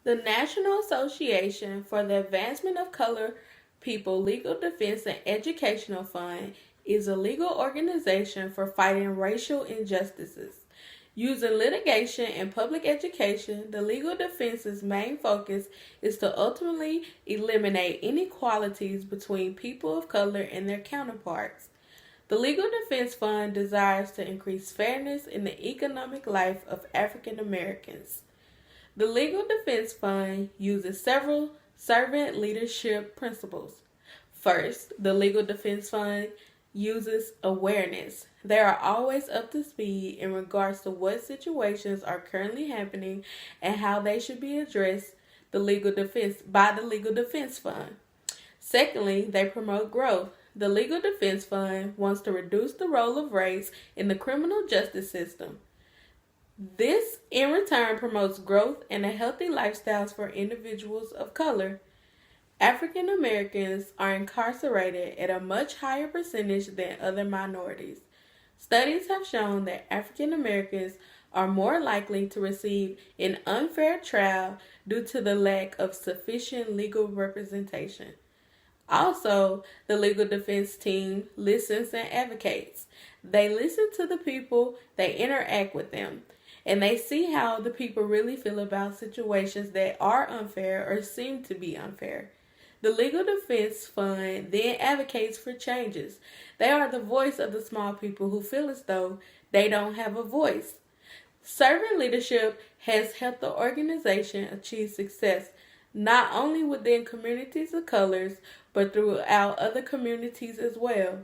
The National Association for the Advancement of Colored People Legal Defense and Educational Fund is a legal organization for fighting racial injustices. Using litigation and public education, the legal defense's main focus is to ultimately eliminate inequalities between people of color and their counterparts. The Legal Defense Fund desires to increase fairness in the economic life of African Americans. The Legal Defense Fund uses several servant leadership principles. First, the Legal Defense Fund uses awareness. They are always up to speed in regards to what situations are currently happening and how they should be addressed by the Legal Defense Fund. Secondly, they promote growth. The Legal Defense Fund wants to reduce the role of race in the criminal justice system. This, in return, promotes growth and a healthy lifestyles for individuals of color. African Americans are incarcerated at a much higher percentage than other minorities. Studies have shown that African Americans are more likely to receive an unfair trial due to the lack of sufficient legal representation. Also, the legal defense team listens and advocates. They listen to the people, they interact with them, and they see how the people really feel about situations that are unfair or seem to be unfair. The Legal Defense Fund then advocates for changes. They are the voice of the small people who feel as though they don't have a voice. Servant leadership has helped the organization achieve success not only within communities of colors, but throughout other communities as well.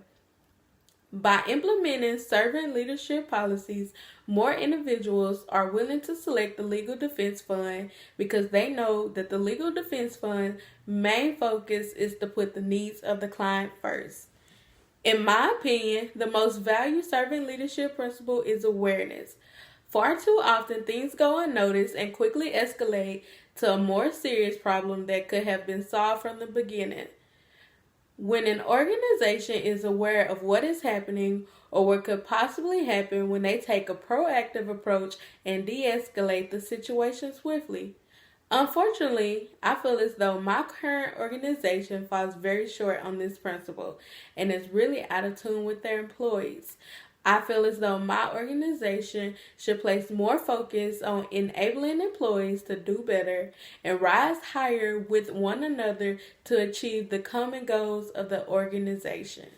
By implementing servant leadership policies, more individuals are willing to select the Legal Defense Fund because they know that the Legal Defense Fund's main focus is to put the needs of the client first. In my opinion, the most valued servant leadership principle is awareness. Far too often, things go unnoticed and quickly escalate to a more serious problem that could have been solved from the beginning. When an organization is aware of what is happening or what could possibly happen when they take a proactive approach and de-escalate the situation swiftly. Unfortunately, I feel as though my current organization falls very short on this principle and is really out of tune with their employees. I feel as though my organization should place more focus on enabling employees to do better and rise higher with one another to achieve the common goals of the organization.